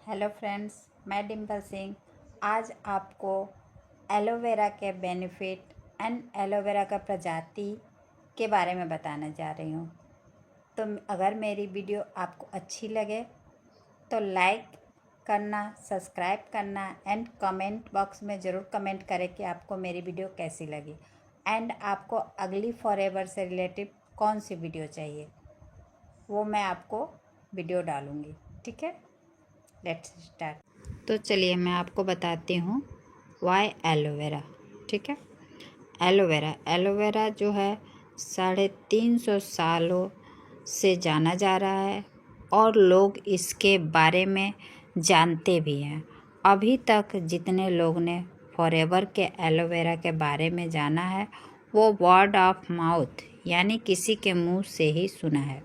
Hello friends, मैं डिम्पल सिंह आज आपको एलोवेरा के बेनिफिट एंड एलोवेरा का प्रजाति के बारे में बताने जा रही हूँ। तो अगर मेरी वीडियो आपको अच्छी लगे तो लाइक करना, सब्सक्राइब करना एंड कमेंट बॉक्स में ज़रूर कमेंट करें कि आपको मेरी वीडियो कैसी लगी एंड आपको अगली फॉरएवर से रिलेटिव कौन सी वीडियो चाहिए, वो मैं आपको वीडियो डालूँगी। ठीक है, लेट्स स्टार्ट। तो चलिए मैं आपको बताती हूँ वाई एलोवेरा। ठीक है, एलोवेरा जो है 350 सालों से जाना जा रहा है और लोग इसके बारे में जानते भी हैं। अभी तक जितने लोग ने फॉरएवर के एलोवेरा के बारे में जाना है वो वर्ड ऑफ माउथ यानी किसी के मुंह से ही सुना है।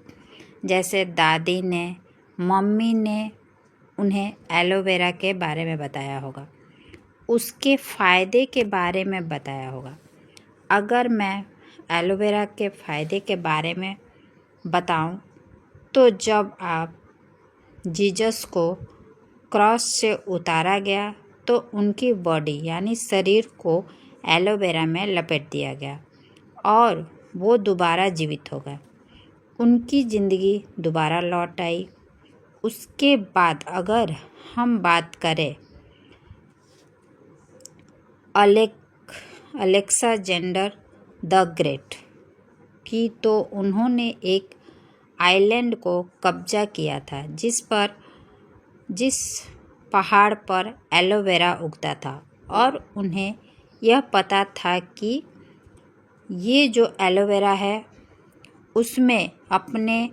जैसे दादी ने, मम्मी ने उन्हें एलोवेरा के बारे में बताया होगा, उसके फ़ायदे के बारे में बताया होगा। अगर मैं एलोवेरा के फ़ायदे के बारे में बताऊं तो जब आप जीसस को क्रॉस से उतारा गया तो उनकी बॉडी यानी शरीर को एलोवेरा में लपेट दिया गया और वो दोबारा जीवित हो गए। उनकी ज़िंदगी दोबारा लौट आई। उसके बाद अगर हम बात करें अलेक्जेंडर द ग्रेट की, तो उन्होंने एक आइलैंड को कब्जा किया था जिस पहाड़ पर एलोवेरा उगता था और उन्हें यह पता था कि ये जो एलोवेरा है उसमें अपने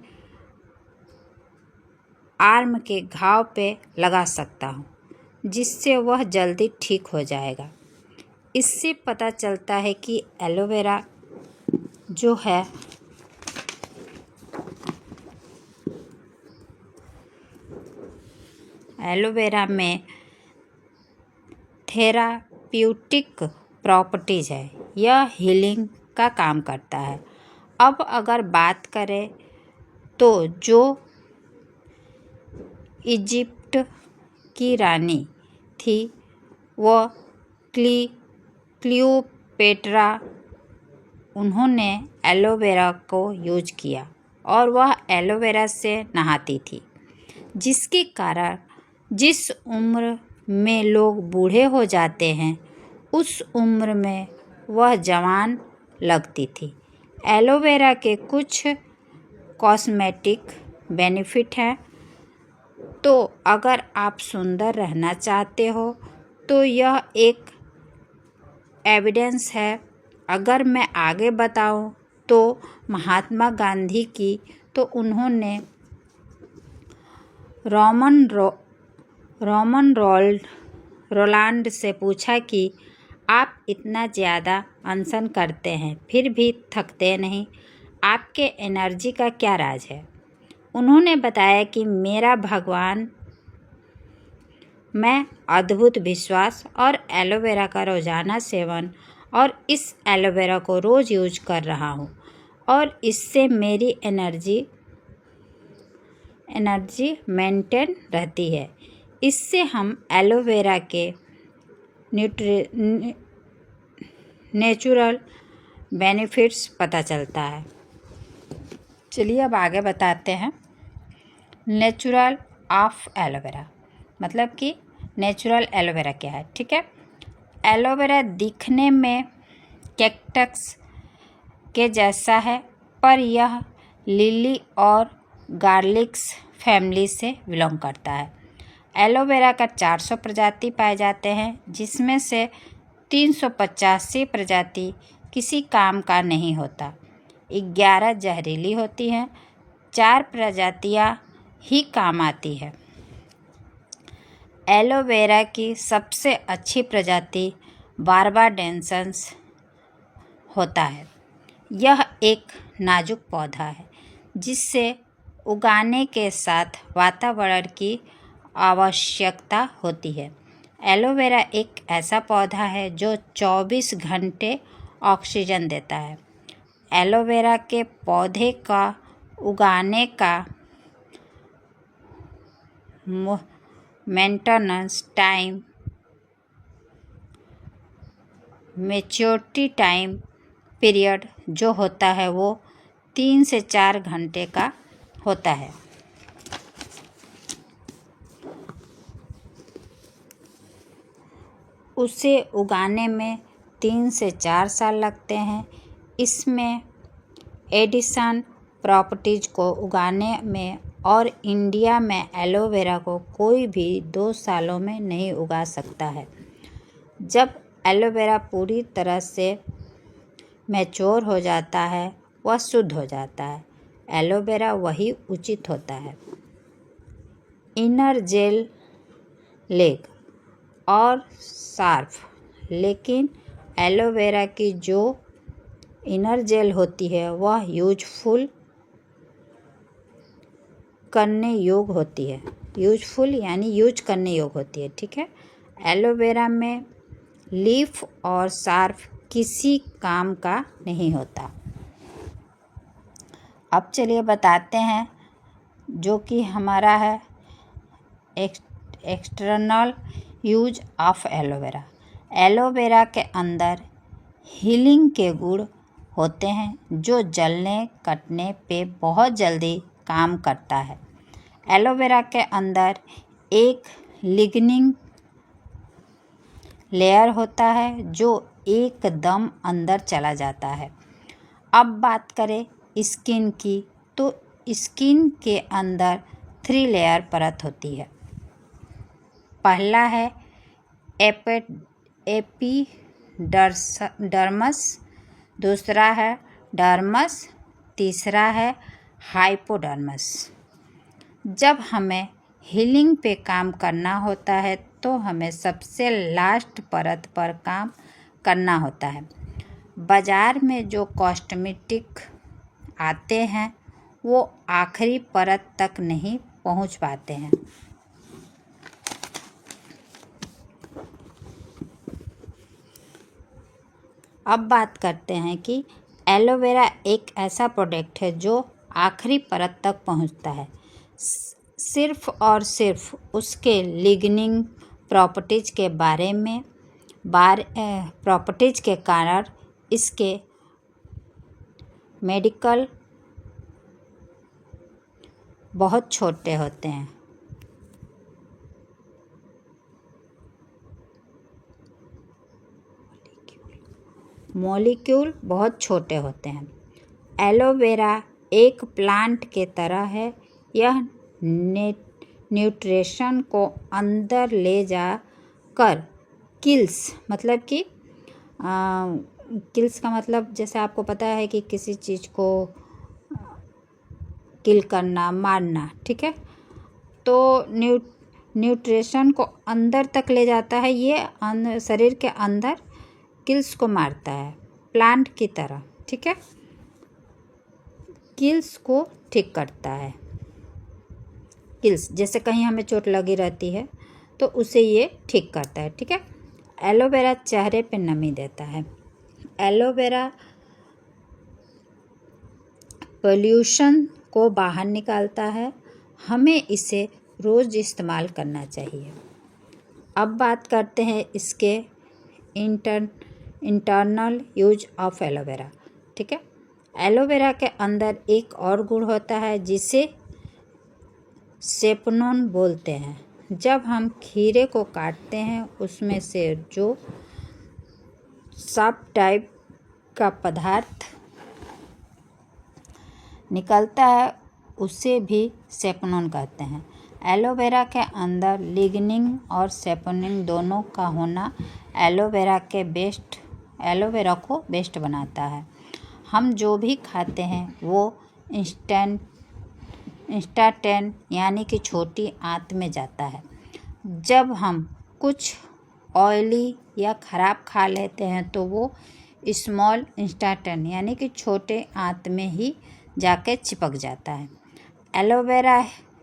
आर्म के घाव पे लगा सकता हूँ जिससे वह जल्दी ठीक हो जाएगा। इससे पता चलता है कि एलोवेरा जो है एलोवेरा में थेराप्यूटिक प्रॉपर्टीज़ है, यह हीलिंग का काम करता है। अब अगर बात करें तो जो इजिप्ट की रानी थी वह क्लियोपेट्रा, उन्होंने एलोवेरा को यूज किया और वह एलोवेरा से नहाती थी, जिसके कारण जिस उम्र में लोग बूढ़े हो जाते हैं उस उम्र में वह जवान लगती थी। एलोवेरा के कुछ कॉस्मेटिक बेनिफिट हैं। तो अगर आप सुंदर रहना चाहते हो तो यह एक एविडेंस है। अगर मैं आगे बताऊं तो महात्मा गांधी की, तो उन्होंने रोलांड से पूछा कि आप इतना ज़्यादा अनशन करते हैं फिर भी थकते नहीं, आपके एनर्जी का क्या राज है? उन्होंने बताया कि मेरा भगवान, मैं अद्भुत विश्वास और एलोवेरा का रोज़ाना सेवन और इस एलोवेरा को रोज़ यूज कर रहा हूँ और इससे मेरी एनर्जी मेंटेन रहती है। इससे हम एलोवेरा के नेचुरल बेनिफिट्स पता चलता है। चलिए अब आगे बताते हैं नेचुरल ऑफ एलोवेरा, मतलब कि नेचुरल एलोवेरा क्या है। ठीक है, एलोवेरा दिखने में कैक्टस के जैसा है, पर यह लिली और गार्लिक्स फैमिली से बिलोंग करता है। एलोवेरा का 400 प्रजाति पाए जाते हैं, जिसमें से 385 प्रजाति किसी काम का नहीं होता, 11 जहरीली होती हैं, 4 प्रजातियां ही काम आती है। एलोवेरा की सबसे अच्छी प्रजाति बार्बाडेंसन्स होता है। यह एक नाजुक पौधा है जिससे उगाने के साथ वातावरण की आवश्यकता होती है। एलोवेरा एक ऐसा पौधा है जो 24 घंटे ऑक्सीजन देता है। एलोवेरा के पौधे का उगाने का maintenance time, maturity time period जो होता है वो 3 से 4 घंटे का होता है। उसे उगाने में 3 से 4 साल लगते हैं। इसमें एडिसन प्रॉपर्टीज को उगाने में और इंडिया में एलोवेरा को कोई भी 2 सालों में नहीं उगा सकता है। जब एलोवेरा पूरी तरह से मैच्योर हो जाता है, वह शुद्ध हो जाता है। एलोवेरा वही उचित होता है। इनर जेल लेग और शार्प, लेकिन एलोवेरा की जो इनर जेल होती है वह यूजफुल करने योग्य होती है। यूजफुल यानी यूज करने योग्य होती है, ठीक है। एलोवेरा में लीफ और शार्प किसी काम का नहीं होता। अब चलिए बताते हैं जो कि हमारा है external use of aloe vera. Aloe vera के अंदर हीलिंग के गुण होते हैं जो जलने कटने पे बहुत जल्दी काम करता है। एलोवेरा के अंदर एक लिग्निन लेयर होता है जो एकदम अंदर चला जाता है। अब बात करें स्किन की, तो स्किन के अंदर 3 लेयर परत होती है। पहला है एपिडर्मस, दूसरा है डर्मस, तीसरा है हाइपोडर्मस। जब हमें हीलिंग पे काम करना होता है तो हमें सबसे लास्ट परत पर काम करना होता है। बाज़ार में जो कॉस्मेटिक आते हैं वो आखिरी परत तक नहीं पहुंच पाते हैं। अब बात करते हैं कि एलोवेरा एक ऐसा प्रोडक्ट है जो आखिरी परत तक पहुंचता है। सिर्फ और सिर्फ उसके लिग्निन प्रॉपर्टीज के बारे में प्रॉपर्टीज के कारण इसके मेडिकल बहुत छोटे होते हैं। मॉलिक्यूल बहुत छोटे होते हैं। एलोवेरा एक प्लांट के तरह है। यह न्यूट्रिशन को अंदर ले जा कर किल्स, मतलब कि किल्स का मतलब जैसे आपको पता है कि किसी चीज़ को किल करना, मारना, ठीक है। तो न्यूट्रिशन को अंदर तक ले जाता है। ये शरीर के अंदर किल्स को मारता है प्लांट की तरह, ठीक है। किल्स को ठीक करता है। किल्स जैसे कहीं हमें चोट लगी रहती है तो उसे ये ठीक करता है, ठीक है। एलोवेरा चेहरे पे नमी देता है। एलोवेरा पोल्यूशन को बाहर निकालता है। हमें इसे रोज़ इस्तेमाल करना चाहिए। अब बात करते हैं इसके इंटरनल यूज ऑफ एलोवेरा, ठीक है। एलोवेरा के अंदर एक और गुण होता है जिसे सेपनोन बोलते हैं। जब हम खीरे को काटते हैं उसमें से जो सॉफ्ट टाइप का पदार्थ निकलता है उसे भी सेपनोन कहते हैं। एलोवेरा के अंदर लिग्निन और सेपनोन दोनों का होना एलोवेरा को बेस्ट बनाता है। हम जो भी खाते हैं वो इंस्टेंट यानी कि छोटी आंत में जाता है। जब हम कुछ ऑयली या ख़राब खा लेते हैं तो वो स्मॉल इंस्टेंट यानी कि छोटे आंत में ही जाके चिपक जाता है। एलोवेरा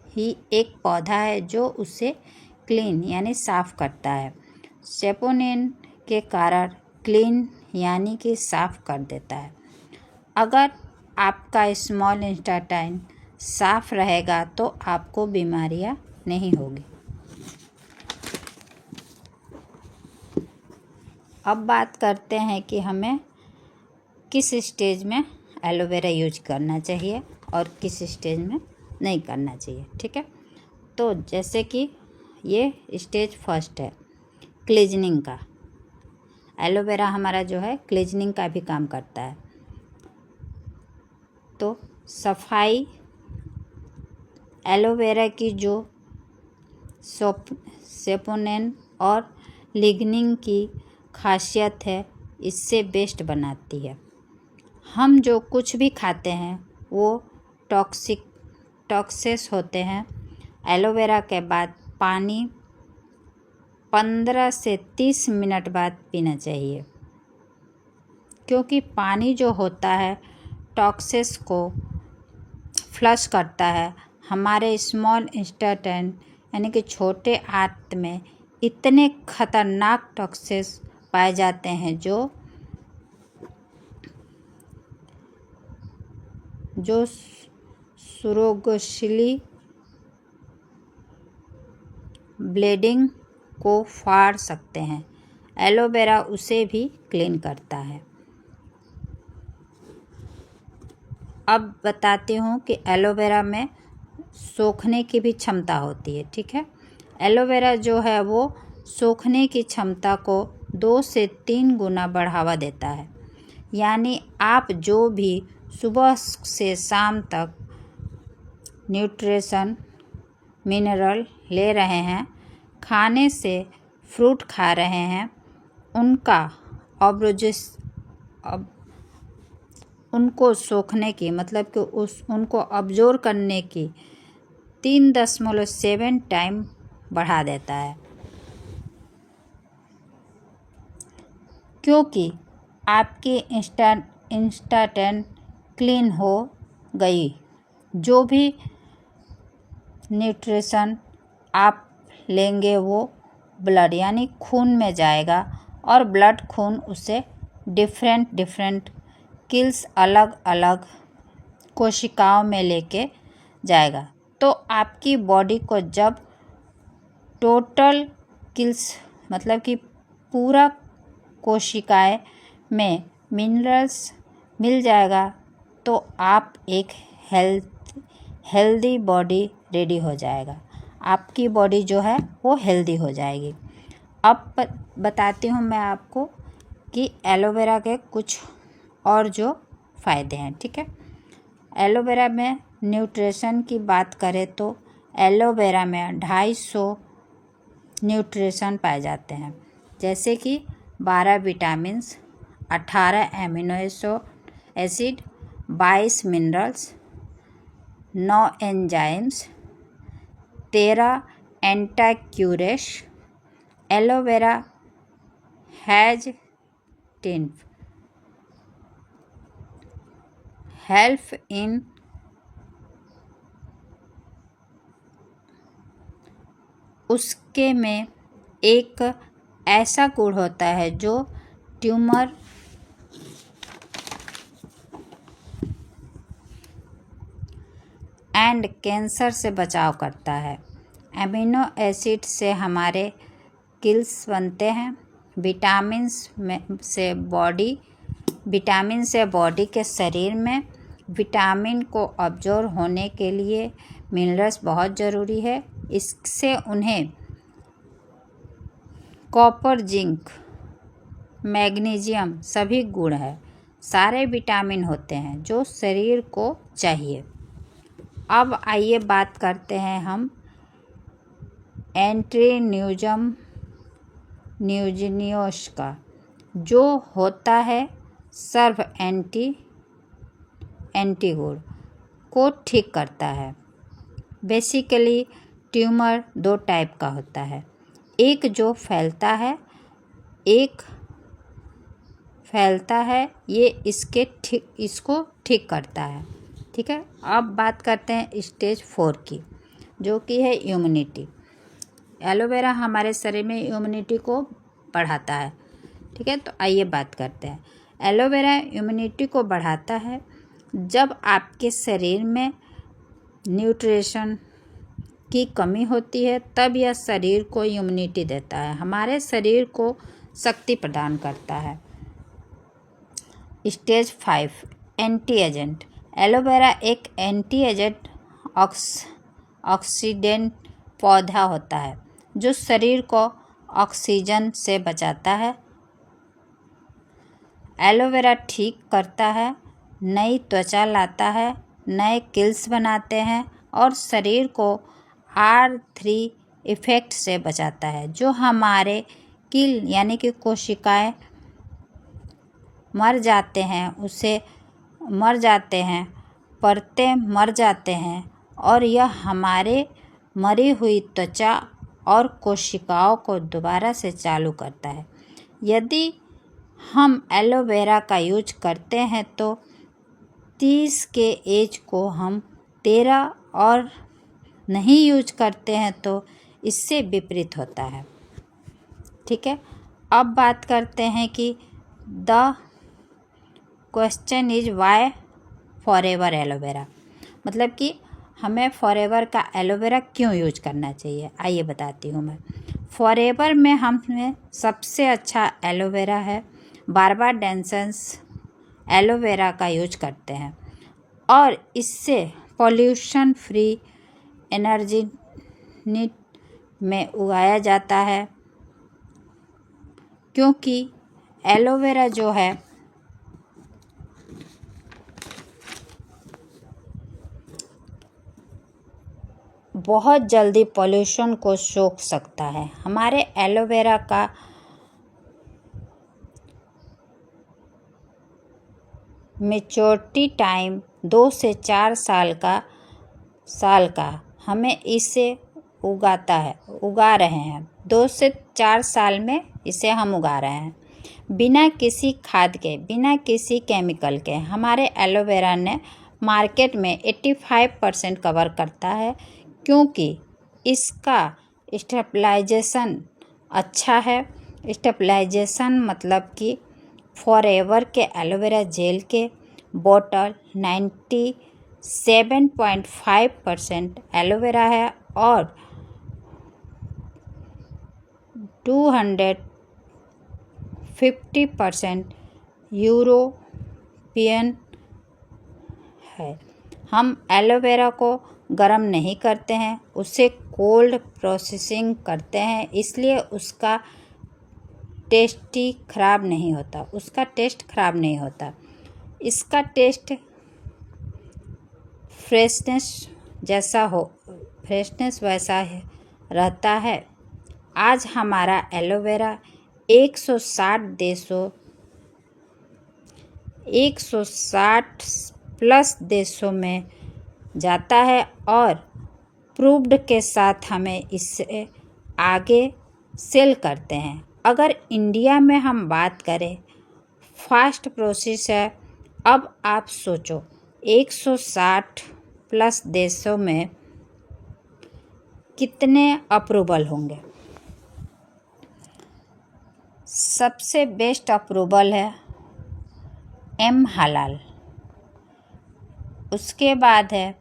ही एक पौधा है जो उसे क्लीन यानी साफ़ करता है। सेपोनिन के कारण क्लीन यानी कि साफ़ कर देता है। अगर आपका स्मॉल इंटेस्टाइन साफ रहेगा तो आपको बीमारियां नहीं होगी। अब बात करते हैं कि हमें किस स्टेज में एलोवेरा यूज करना चाहिए और किस स्टेज में नहीं करना चाहिए। ठीक है, तो जैसे कि ये स्टेज फर्स्ट है क्लीजनिंग का। एलोवेरा हमारा जो है क्लीजनिंग का भी काम करता है। तो सफाई, एलोवेरा की जो सेपोनिन और लिग्निन की खासियत है इससे बेस्ट बनाती है। हम जो कुछ भी खाते हैं वो टॉक्सिस होते हैं। एलोवेरा के बाद पानी 15 से 30 मिनट बाद पीना चाहिए, क्योंकि पानी जो होता है टॉक्सिस को फ्लश करता है। हमारे स्मॉल इंटेस्टाइन यानी कि छोटे आंत में इतने खतरनाक टॉक्सिस पाए जाते हैं जो सुरोगशिली ब्लीडिंग को फाड़ सकते हैं। एलोवेरा उसे भी क्लीन करता है। अब बताती हूँ कि एलोवेरा में सोखने की भी क्षमता होती है। ठीक है, एलोवेरा जो है वो सोखने की क्षमता को 2 से 3 गुना बढ़ावा देता है। यानी आप जो भी सुबह से शाम तक न्यूट्रिशन मिनरल ले रहे हैं, खाने से फ्रूट खा रहे हैं, उनको सोखने की मतलब कि उनको अब्जॉर्ब करने की 3.7 टाइम बढ़ा देता है। क्योंकि आपकी इंस्टेंट क्लीन हो गई, जो भी न्यूट्रिशन आप लेंगे वो ब्लड यानी खून में जाएगा और ब्लड खून उसे डिफरेंट किल्स अलग अलग कोशिकाओं में लेके जाएगा। तो आपकी बॉडी को जब टोटल किल्स मतलब कि पूरा कोशिकाएं में मिनरल्स मिल जाएगा तो आप एक हेल्दी बॉडी रेडी हो जाएगा। आपकी बॉडी जो है वो हेल्दी हो जाएगी। अब बताती हूँ मैं आपको कि एलोवेरा के कुछ और जो फ़ायदे हैं। ठीक है, एलोवेरा में न्यूट्रिशन की बात करें तो एलोवेरा में 250 न्यूट्रिशन पाए जाते हैं, जैसे कि 12 vitamins, 18 amino acid, 22 minerals, 9 enzymes, 13 एंटाक्यूरेश। एलोवेरा हैज 10 हेल्प इन उसके में एक ऐसा गुण होता है जो ट्यूमर एंड कैंसर से बचाव करता है। एमिनो एसिड से हमारे किल्स बनते हैं। विटामिन से बॉडी के शरीर में विटामिन को अब्जॉर्ब होने के लिए मिनरल्स बहुत ज़रूरी है। इससे उन्हें कॉपर, जिंक, मैग्नीशियम सभी गुण है, सारे विटामिन होते हैं जो शरीर को चाहिए। अब आइए बात करते हैं हम न्यूजिनियोस का, जो होता है सर्व एंटीगुण को ठीक करता है। बेसिकली ट्यूमर 2 टाइप का होता है, एक जो फैलता है, ये इसको ठीक करता है। ठीक है, अब बात करते हैं स्टेज 4 की, जो कि है इम्यूनिटी। एलोवेरा हमारे शरीर में इम्यूनिटी को बढ़ाता है। ठीक है, तो आइए बात करते हैं। एलोवेरा इम्यूनिटी को बढ़ाता है। जब आपके शरीर में न्यूट्रिशन की कमी होती है तब यह शरीर को इम्यूनिटी देता है। हमारे शरीर को शक्ति प्रदान करता है। Stage 5 anti agent. एलोवेरा एक एंटी एजेंट ऑक्सीडेंट पौधा होता है जो शरीर को ऑक्सीजन से बचाता है। एलोवेरा ठीक करता है, नई त्वचा लाता है, नए किल्स बनाते हैं और शरीर को R3 इफेक्ट से बचाता है, जो हमारे किल यानी कि कोशिकाएं मर जाते हैं, परतें मर जाते हैं और यह हमारे मरी हुई त्वचा और कोशिकाओं को दोबारा से चालू करता है। यदि हम एलोवेरा का यूज करते हैं तो 30 के एज को हम 13 और नहीं यूज करते हैं तो इससे विपरीत होता है। ठीक है, अब बात करते हैं कि the question is why Forever aloe vera, मतलब कि हमें फॉरएवर का एलोवेरा क्यों यूज करना चाहिए। आइए बताती हूँ मैं। फॉरएवर में हमें सबसे अच्छा एलोवेरा है बार्बाडेंसेस एलोवेरा का यूज करते हैं और इससे पॉल्यूशन फ्री एनर्जी में उगाया जाता है, क्योंकि एलोवेरा जो है बहुत जल्दी पॉल्यूशन को सोख सकता है। हमारे एलोवेरा का मैच्योरिटी टाइम 2 से 4 साल का हमें इसे उगा रहे हैं। 2 से 4 साल में इसे हम उगा रहे हैं बिना किसी खाद के, बिना किसी केमिकल के। हमारे एलोवेरा ने मार्केट में 85% कवर करता है, क्योंकि इसका स्टेबलाइजेशन अच्छा है। स्टेबलाइजेशन मतलब कि फॉरएवर के एलोवेरा जेल के बोतल 97.5% एलोवेरा है और 250% यूरोपियन है। हम एलोवेरा को गर्म नहीं करते हैं, उसे कोल्ड प्रोसेसिंग करते हैं, इसलिए उसका टेस्ट खराब नहीं होता। इसका टेस्ट फ्रेशनेस वैसा रहता है। आज हमारा एलोवेरा 160 प्लस देशों में जाता है और प्रूव्ड के साथ हमें इसे आगे सेल करते हैं। अगर इंडिया में हम बात करें, फास्ट प्रोसेस है। अब आप सोचो 160 प्लस देशों में कितने अप्रूवल होंगे। सबसे बेस्ट अप्रूवल है एम हलाल, उसके बाद है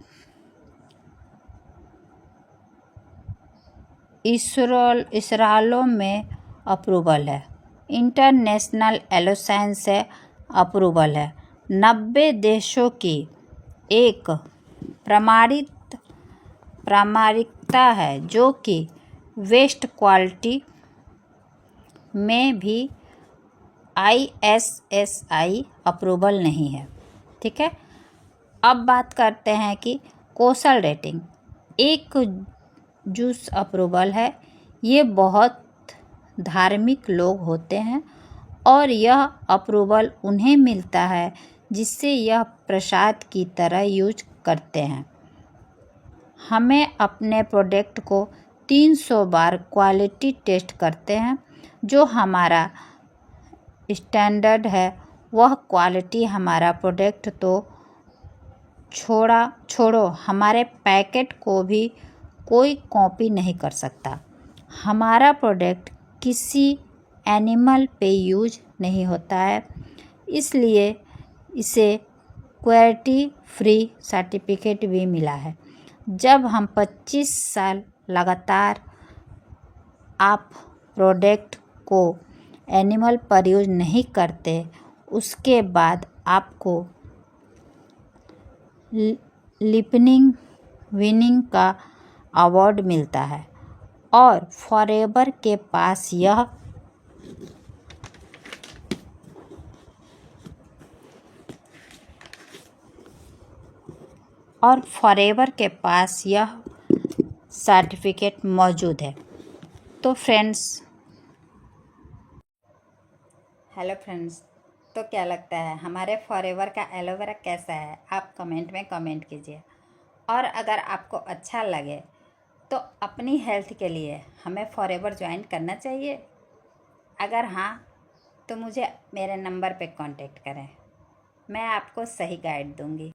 इसराइल में अप्रूवल है, इंटरनेशनल एलोसाइंस से अप्रूवल है। 90 देशों की एक प्रामाणिकता है, जो कि वेस्ट क्वालिटी में भी ISSI अप्रूवल नहीं है। ठीक है, अब बात करते हैं कि कोसल रेटिंग एक जूस अप्रूवल है। ये बहुत धार्मिक लोग होते हैं और यह अप्रूवल उन्हें मिलता है जिससे यह प्रसाद की तरह यूज करते हैं। हमें अपने प्रोडक्ट को 300 बार क्वालिटी टेस्ट करते हैं। जो हमारा स्टैंडर्ड है वह क्वालिटी हमारा प्रोडक्ट तो छोड़ो हमारे पैकेट को भी कोई कॉपी नहीं कर सकता। हमारा प्रोडक्ट किसी एनिमल पे यूज नहीं होता है, इसलिए इसे क्वालिटी फ्री सर्टिफिकेट भी मिला है। जब हम 25 साल लगातार आप प्रोडक्ट को एनिमल पर यूज नहीं करते उसके बाद आपको लिपनिंग विनिंग का अवार्ड मिलता है। और फॉरएवर के पास यह सर्टिफिकेट मौजूद है। तो हेलो फ्रेंड्स, तो क्या लगता है हमारे फॉरएवर का एलोवेरा कैसा है? आप कमेंट में कमेंट कीजिए। और अगर आपको अच्छा लगे तो अपनी हेल्थ के लिए हमें फॉरएवर ज्वाइन करना चाहिए। अगर हाँ तो मुझे मेरे नंबर पे कांटेक्ट करें, मैं आपको सही गाइड दूंगी।